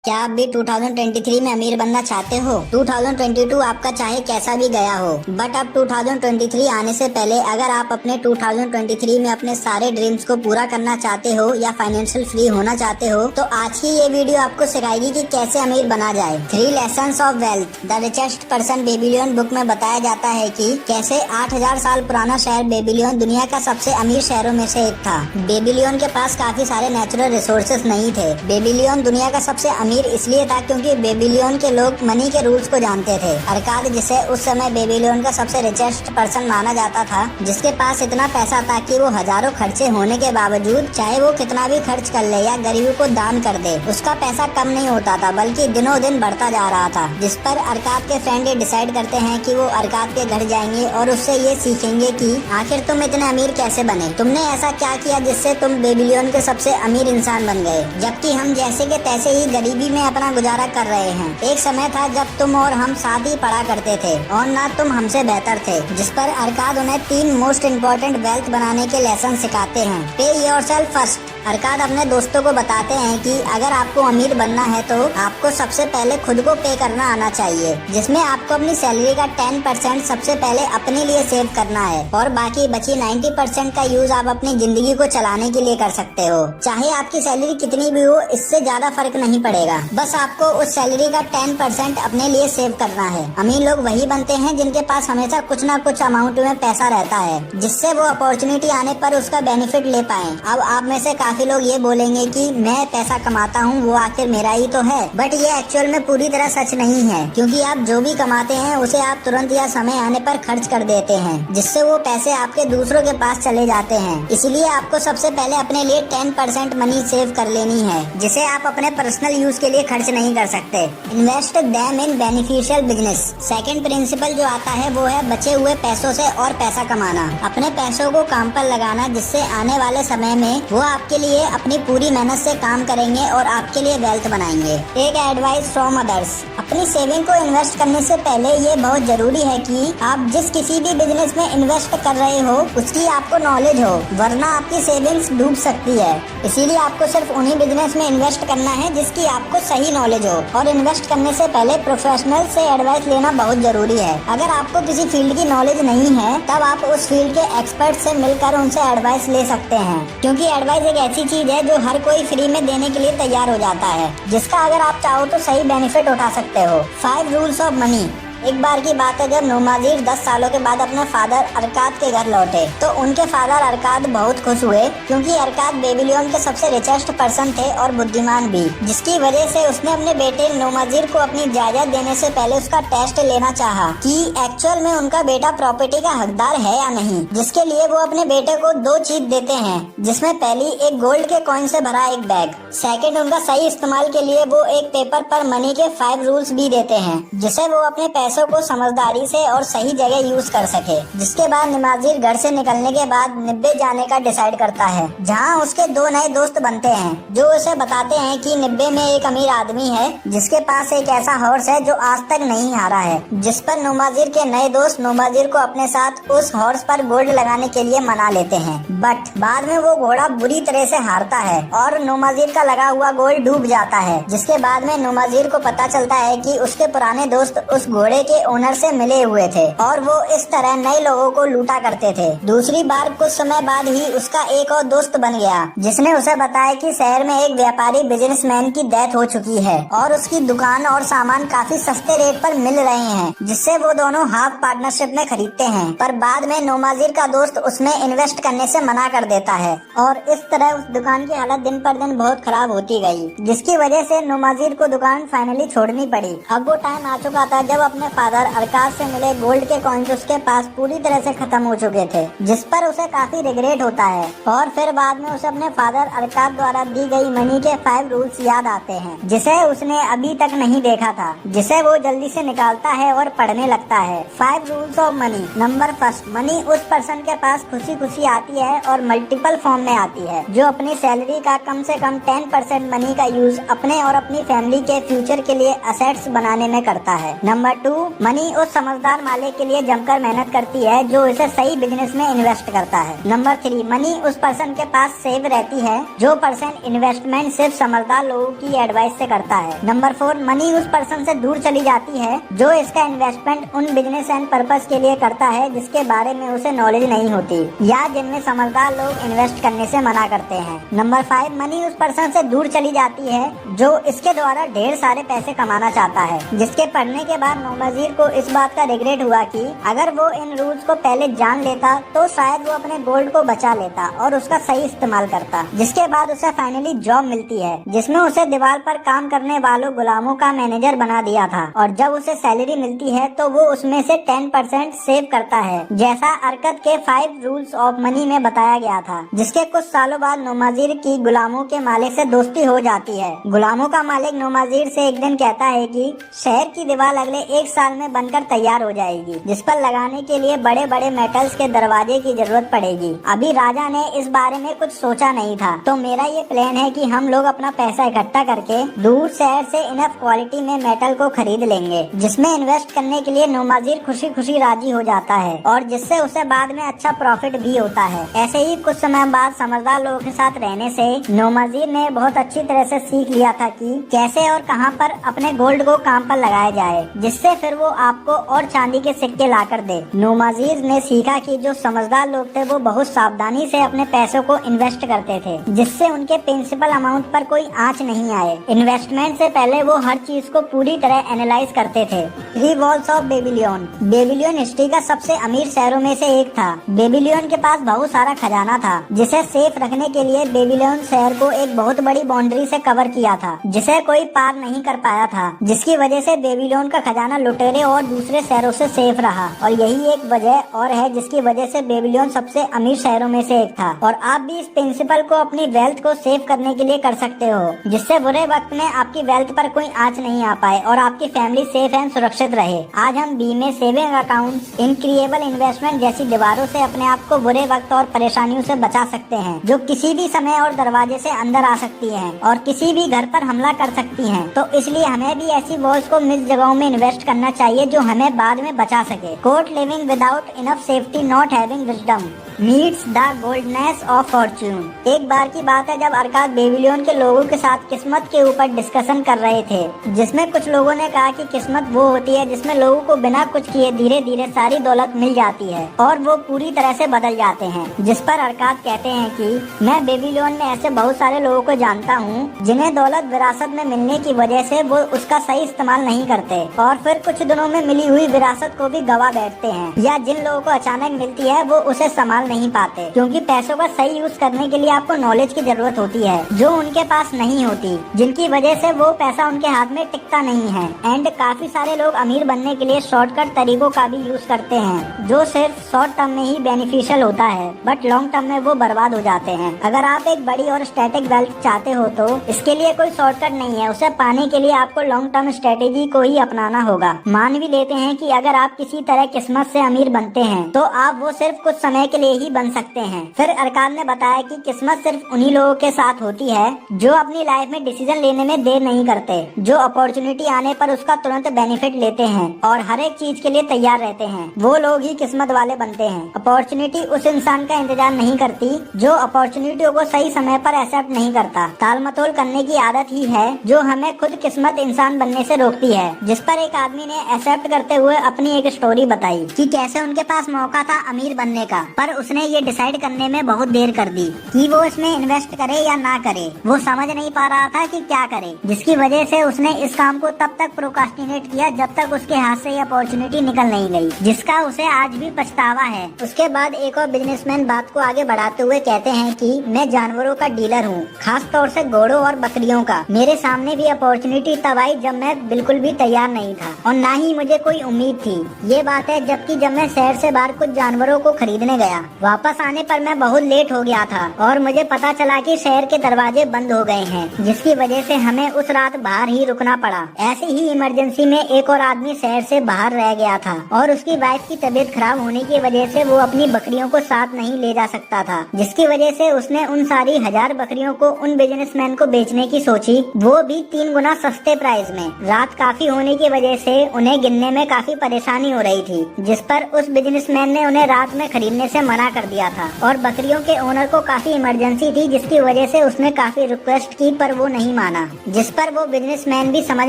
क्या आप भी 2023 में अमीर बनना चाहते हो? 2022 आपका चाहे कैसा भी गया हो, बट अब 2023 आने से पहले अगर आप अपने 2023 में अपने सारे ड्रीम्स को पूरा करना चाहते हो या फाइनेंशियल फ्री होना चाहते हो, तो आज की ये वीडियो आपको सिखाएगी कि कैसे अमीर बना जाए। 3 lessons of wealth, the richest person Babylon book में बताया जाता है कि कैसे 8000 साल पुराना शहर बेबीलोन दुनिया का सबसे अमीर शहरों में से एक था। बेबीलोन के पास काफी सारे नेचुरल रिसोर्सेज नहीं थे। बेबीलोन दुनिया का सबसे अमीर इसलिए था क्योंकि बेबीलोन के लोग मनी के रूल्स को जानते थे। अरकाद, जिसे उस समय बेबीलोन का सबसे रिचेस्ट पर्सन माना जाता था, जिसके पास इतना पैसा था कि वो हजारों खर्चे होने के बावजूद चाहे वो कितना भी खर्च कर ले या गरीबों को दान कर दे, उसका पैसा कम नहीं होता था बल्कि दिनों दिन बढ़ता जा रहा था। जिस पर अरकाद के फ्रेंड ये डिसाइड करते हैं कि वो अरकाद के घर जाएंगे और उससे ये सीखेंगे कि आखिर तुम इतने अमीर कैसे बने, तुमने ऐसा क्या किया जिससे तुम बेबीलोन के सबसे अमीर इंसान बन गए, जबकि हम जैसे के तैसे ही गरीबी में अपना गुजारा कर रहे हैं। एक समय था जब तुम और हम साथ ही पढ़ा करते थे और ना तुम हमसे बेहतर थे। जिस पर अरकाद उन्हें 3 मोस्ट इम्पोर्टेंट वेल्थ बनाने के लेसन सिखाते हैं। पे योरसेल्फ फर्स्ट। अरकाद अपने दोस्तों को बताते हैं कि अगर आपको अमीर बनना है तो आपको सबसे पहले खुद को पे करना आना चाहिए, जिसमें आपको अपनी सैलरी का 10% सबसे पहले अपने लिए सेव करना है और बाकी बची 90% का यूज आप अपनी जिंदगी को चलाने के लिए कर सकते हो। चाहे आपकी सैलरी कितनी भी हो, इससे ज्यादा फर्क नहीं पड़ेगा, बस आपको उस सैलरी का 10% अपने लिए सेव करना है। अमीर लोग वही बनते हैं जिनके पास हमेशा कुछ ना कुछ अमाउंट में पैसा रहता है, जिससे वो अपॉर्चुनिटी आने पर उसका बेनिफिट ले पाए। अब आप में से काफी लोग ये बोलेंगे कि मैं पैसा कमाता हूँ, वो आखिर मेरा ही तो है, बट ये एक्चुअल में पूरी तरह सच नहीं है, क्योंकि आप जो भी कमाते हैं उसे आप तुरंत या समय आने पर खर्च कर देते हैं, जिससे वो पैसे आपके दूसरों के पास चले जाते हैं। इसलिए आपको सबसे पहले अपने लिए 10% मनी सेव कर लेनी है, जिसे आप अपने पर्सनल यूज के लिए खर्च नहीं कर सकते। Invest them in beneficial business. Second principle जो आता है वो है बचे हुए पैसों से और पैसा कमाना, अपने पैसों को काम पर लगाना, जिससे आने वाले समय में वो आपके लिए अपनी पूरी मेहनत से काम करेंगे और आपके लिए वेल्थ बनाएंगे। एक एडवाइस फ्रॉम अदर्स। अपनी सेविंग को इन्वेस्ट करने से पहले ये बहुत जरूरी है कि आप जिस किसी भी बिजनेस में इन्वेस्ट कर रहे हो उसकी आपको नॉलेज हो, वरना आपकी सेविंग्स डूब सकती है। इसीलिए आपको सिर्फ उन्हीं बिजनेस में इन्वेस्ट करना है जिसकी आपको सही नॉलेज हो, और इन्वेस्ट करने से पहले प्रोफेशनल से एडवाइस लेना बहुत जरूरी है। अगर आपको किसी फील्ड की नॉलेज नहीं है तब आप उस फील्ड के एक्सपर्ट से मिलकर उनसे एडवाइस ले सकते हैं, क्योंकि एडवाइस एक ऐसी चीज है जो हर कोई फ्री में देने के लिए तैयार हो जाता है, जिसका अगर आप चाहो तो सही बेनिफिट उठा सकते हो। 5 रूल्स ऑफ मनी। एक बार की बात है जब नुमाजीर 10 सालों के बाद अपने फादर अरकाद के घर लौटे तो उनके फादर अरकाद बहुत खुश हुए, क्योंकि अरकाद बेबीलोन के सबसे रिचेस्ट पर्सन थे और बुद्धिमान भी, जिसकी वजह से उसने अपने बेटे नुमाजीर को अपनी जायदाद देने से पहले उसका टेस्ट लेना चाहा कि एक्चुअल में उनका बेटा प्रॉपर्टी का हकदार है या नहीं, जिसके लिए वो अपने बेटे को 2 चीज देते हैं, जिसमें पहली एक गोल्ड के कॉइन से भरा एक बैग, सेकंड उनका सही इस्तेमाल के लिए वो एक पेपर पर मनी के 5 रूल्स भी देते हैं, जिसे वो अपने पैसों को समझदारी से और सही जगह यूज कर सके। जिसके बाद निमाजीर घर से निकलने के बाद निब्बे जाने का डिसाइड करता है, जहां उसके 2 नए दोस्त बनते हैं जो उसे बताते हैं कि निब्बे में एक अमीर आदमी है जिसके पास एक ऐसा हॉर्स है जो आज तक नहीं हारा है। जिस पर नुमाजीर के नए दोस्त नुमाजीर को अपने साथ उस हॉर्स पर गोल्ड लगाने के लिए मना लेते हैं, बट बाद में वो घोड़ा बुरी तरह से हारता है और नुमाजीर का लगा हुआ गोल्ड डूब जाता है। जिसके बाद में नुमाजीर को पता चलता है कि उसके पुराने दोस्त उस घोड़े के ओनर से मिले हुए थे और वो इस तरह नए लोगों को लूटा करते थे। दूसरी बार कुछ समय बाद ही उसका एक और दोस्त बन गया, जिसने उसे बताया कि शहर में एक व्यापारी बिजनेसमैन की डेथ हो चुकी है और उसकी दुकान और सामान काफी सस्ते रेट पर मिल रहे हैं, जिससे वो दोनों हाफ पार्टनरशिप में खरीदते हैं। पर बाद में नुमाजीर का दोस्त उसमें इन्वेस्ट करने से मना कर देता है और इस तरह उस दुकान की हालत दिन पर दिन बहुत खराब होती गई, जिसकी वजह से नुमाजीर को दुकान फाइनली छोड़नी पड़ी। अब वो टाइम आ चुका था जब अपने फादर अरकाद से मिले गोल्ड के कॉइन्स उसके पास पूरी तरह से खत्म हो चुके थे, जिस पर उसे काफी रिग्रेट होता है। और फिर बाद में उसे अपने फादर अरकाद द्वारा दी गई मनी के 5 रूल्स याद आते हैं, जिसे उसने अभी तक नहीं देखा था, जिसे वो जल्दी से निकालता है और पढ़ने लगता है। 5 rules of money. Number first, money उस पर्सन के पास खुशी खुशी आती है और मल्टीपल फॉर्म में आती है, जो अपनी सैलरी का कम से कम 10% मनी का यूज अपने और अपनी फैमिली के फ्यूचर के लिए असेट्स बनाने में करता है। नंबर 2, मनी उस समझदार मालिक के लिए जमकर मेहनत करती है जो इसे सही बिजनेस में इन्वेस्ट करता है। नंबर 3, मनी उस पर्सन के पास सेव रहती है जो पर्सन इन्वेस्टमेंट सिर्फ समझदार लोगों की एडवाइस से करता है। नंबर 4, मनी उस पर्सन से दूर चली जाती है जो इसका इन्वेस्टमेंट उन बिजनेस एंड पर्पस के लिए करता है जिसके बारे में उसे नॉलेज नहीं होती या जिनमें समझदार लोग इन्वेस्ट करने से मना करते हैं। नंबर 5, मनी उस पर्सन से दूर चली जाती है जो इसके द्वारा ढेर सारे पैसे कमाना चाहता है, जिसके पढ़ने के बाद नौमजीर को इस बात का रिग्रेट हुआ कि अगर वो इन रूल्स को पहले जान लेता तो शायद वो अपने गोल्ड को बचा लेता और उसका सही इस्तेमाल करता। जिसके बाद उसे फाइनली जॉब मिलती है जिसमें उसे दीवार पर काम करने वालों गुलामों का मैनेजर बना दिया था और जब उसे सैलरी मिलती है तो वो उसमें से 10% सेव करता है, जैसा अरकत के 5 रूल्स ऑफ मनी में बताया गया था। जिसके कुछ सालों बाद नौमजीर की गुलामों के मालिक से दोस्ती हो जाती है। गुलामों का मालिक नौमजीर से एक दिन कहता है कि शहर की दीवार अगले 1 साल में बनकर तैयार हो जाएगी, जिस पर लगाने के लिए बड़े बड़े मेटल्स के दरवाजे की जरूरत पड़ेगी। अभी राजा ने इस बारे में कुछ सोचा नहीं था, तो मेरा ये प्लान है कि हम लोग अपना पैसा इकट्ठा करके दूर शहर से इनफ क्वालिटी में मेटल को खरीद लेंगे, जिसमें इन्वेस्ट करने के लिए नौमजीर खुशी खुशी राजी हो जाता है और जिससे उसे बाद में अच्छा प्रॉफिट भी होता है। ऐसे ही कुछ समय बाद समझदार लोगों के साथ रहने से नौमजीर ने बहुत अच्छी तरह से सीख लिया था कि कैसे और कहां पर अपने गोल्ड को काम पर लगाया जाए, जिससे फिर वो आपको और चांदी के सिक्के लाकर दे। नौमजीर ने सीखा कि जो समझदार लोग थे वो बहुत सावधानी से अपने पैसों को इन्वेस्ट करते थे, जिससे उनके प्रिंसिपल अमाउंट पर कोई आंच नहीं आए। इन्वेस्टमेंट से पहले वो हर चीज को पूरी तरह एनालाइज करते थे। 3 walls of Babylon. Babylon history का सबसे अमीर शहरों में से एक था। बेबीलोन के पास बहुत सारा खजाना था, जिसे सेफ रखने के लिए बेबीलोन शहर को एक बहुत बड़ी बाउंड्री से कवर किया था, जिसे कोई पार नहीं कर पाया था, जिसकी वजह से बेबीलोन का खजाना लुटेरे और दूसरे शहरों से सेफ रहा। और यही एक वजह और है जिसकी वजह से बेबीलोन सबसे अमीर शहरों में से एक था। और आप भी इस प्रिंसिपल को अपनी वेल्थ को सेव करने के लिए कर सकते हो, जिससे बुरे वक्त में आपकी वेल्थ पर कोई आंच नहीं आ पाए और आपकी फैमिली सेफ एंड सुरक्षित रहे। आज हम बीमे, सेविंग अकाउंट, इनक्रिएबल इन्वेस्टमेंट जैसी दीवारों से अपने आप को बुरे वक्त और परेशानियों से बचा सकते हैं, जो किसी भी समय और दरवाजे से अंदर आ सकती हैं और किसी भी घर पर हमला कर सकती हैं। तो इसलिए हमें भी ऐसी वॉल्स को मिस जगहों में इन्वेस्ट करना चाहिए जो हमें बाद में बचा सके। Quote living without enough safety not having wisdom meets the goldness of fortune. एक बार की बात है जब अरकाद बेबीलोन के लोगों के साथ किस्मत के ऊपर डिस्कशन कर रहे थे, जिसमें कुछ लोगों ने कहा कि किस्मत वो होती है जिसमें लोगों को बिना कुछ किए धीरे धीरे सारी दौलत मिल जाती है और वो पूरी तरह से बदल जाते हैं। जिस पर अरकाद कहते हैं कि मैं बेबीलोन में ऐसे बहुत सारे लोगों को जानता हूँ जिन्हें दौलत विरासत में मिलने की वजह से वो उसका सही इस्तेमाल नहीं करते और फिर कुछ दिनों में मिली हुई विरासत को भी गवा बैठते हैं, या जिन लोगों को अचानक मिलती है वो उसे संभाल नहीं पाते, क्योंकि पैसों का सही यूज करने के लिए आपको नॉलेज की जरूरत होती है जो उनके पास नहीं होती, जिनकी वजह से वो पैसा उनके हाथ में टिकता नहीं है। एंड काफी सारे लोग अमीर बनने के लिए शॉर्टकट तरीकों का भी यूज करते हैं जो सिर्फ शॉर्ट टर्म में ही बेनिफिशियल होता है, बट लॉन्ग टर्म में वो बर्बाद हो जाते हैं। अगर आप एक बड़ी और स्टैटिक वेल्थ चाहते हो तो इसके लिए कोई शॉर्टकट नहीं है, उसे पाने के लिए आपको लॉन्ग टर्म स्ट्रेटेजी को ही अपनाना होगा। मान भी लेते हैं कि अगर आप किसी तरह किस्मत से अमीर बनते हैं तो आप वो सिर्फ कुछ समय के लिए ही बन सकते हैं। फिर अरकान ने बताया कि किस्मत सिर्फ उन्हीं लोगों के साथ होती है जो अपनी लाइफ में डिसीजन लेने में देर नहीं करते, जो अपॉर्चुनिटी आने पर उसका तुरंत बेनिफिट लेते हैं और हर एक चीज के लिए तैयार रहते हैं। वो लोग ही किस्मत वाले बनते हैं। अपॉर्चुनिटी उस इंसान का इंतजार नहीं करती जो अपॉर्चुनिटियों को सही समय पर एक्सेप्ट नहीं करता। ताल मतोल करने की आदत ही है जो हमें खुद किस्मत इंसान बनने से रोकती है। जिस पर एक आदमी ने एक्सेप्ट करते हुए अपनी एक स्टोरी बताई कि कैसे उनके पास मौका था अमीर बनने का, पर उसने ये डिसाइड करने में बहुत देर कर दी कि वो इसमें इन्वेस्ट करे या ना करे। वो समझ नहीं पा रहा था कि क्या करे, जिसकी वजह से उसने इस काम को तब तक प्रोक्रास्टिनेट किया जब तक उसके हाथ से ये अपॉर्चुनिटी निकल नहीं गई, जिसका उसे आज भी पछतावा है। उसके बाद एक और बिजनेसमैन बात को आगे बढ़ाते हुए कहते हैं कि मैं जानवरों का डीलर हूँ, खास तौर से घोड़ों और बकरियों का। मेरे सामने भी अपॉर्चुनिटी तब आई जब मैं बिल्कुल भी तैयार नहीं था और ना ही मुझे कोई उम्मीद थी। ये बात है जबकि जब मैं शहर से बाहर कुछ जानवरों को खरीदने गया, वापस आने पर मैं बहुत लेट हो गया था और मुझे पता चला कि शहर के दरवाजे बंद हो गए हैं, जिसकी वजह से हमें उस रात बाहर ही रुकना पड़ा। ऐसे ही इमरजेंसी में एक और आदमी शहर से बाहर रह गया था और उसकी वाइफ की तबीयत खराब होने की वजह से वो अपनी बकरियों को साथ नहीं ले जा सकता था, जिसकी वजह से उसने उन सारी 1000 बकरियों को उन बिजनेसमैन को बेचने की सोची, वो भी 3 गुना सस्ते प्राइस में। रात काफी होने की वजह से हुए उन्हें गिनने में काफी परेशानी हो रही थी, जिस पर उस बिजनेसमैन ने उन्हें रात में खरीदने से मना कर दिया था। और बकरियों के ओनर को काफी इमरजेंसी थी, जिसकी वजह से उसने काफी रिक्वेस्ट की पर वो नहीं माना, जिस पर वो बिजनेसमैन भी समझ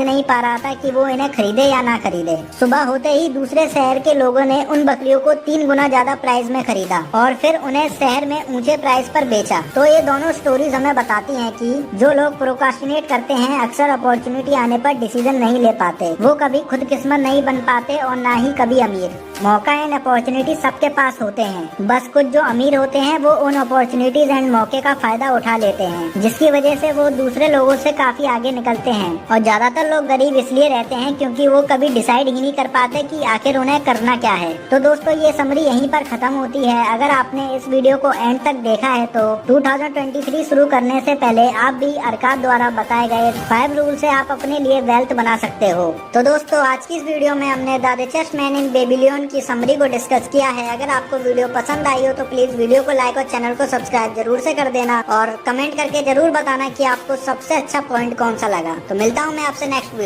नहीं पा रहा था कि वो इन्हें खरीदे या ना खरीदे। सुबह होते ही दूसरे शहर के लोगों ने उन बकरियों को 3 गुना ज्यादा प्राइस में खरीदा और फिर उन्हें शहर में ऊंचे प्राइस पर बेचा। तो ये दोनों स्टोरीज हमें बताती हैं कि जो लोग प्रोक्रास्टिनेट करते हैं अक्सर अपॉर्चुनिटी आने पर डिसीजन नहीं ले पाते। वो कभी खुद किस्मत नहीं बन पाते और ना ही कभी अमीर। मौका एंड अपॉर्चुनिटी सबके पास होते हैं, बस कुछ जो अमीर होते हैं वो उन अपॉर्चुनिटीज एंड मौके का फायदा उठा लेते हैं, जिसकी वजह से वो दूसरे लोगों से काफी आगे निकलते हैं। और ज्यादातर लोग गरीब इसलिए रहते हैं क्योंकि वो कभी डिसाइड ही नहीं कर पाते कि आखिर उन्हें करना क्या है। तो दोस्तों ये समरी यहीं पर खत्म होती है। अगर आपने इस वीडियो को एंड तक देखा है तो 2023 शुरू करने से पहले आप भी अरकाद द्वारा बताए गए 5 रूल से आप अपने लिए वेल्थ बना सकते हो। तो दोस्तों आज की इस वीडियो में हमने the richest man in Babylon की समरी को डिस्कस किया है। अगर आपको वीडियो पसंद आई हो तो प्लीज वीडियो को लाइक और चैनल को सब्सक्राइब जरूर से कर देना और कमेंट करके जरूर बताना कि आपको सबसे अच्छा पॉइंट कौन सा लगा। तो मिलता हूँ मैं आपसे नेक्स्ट वीडियो।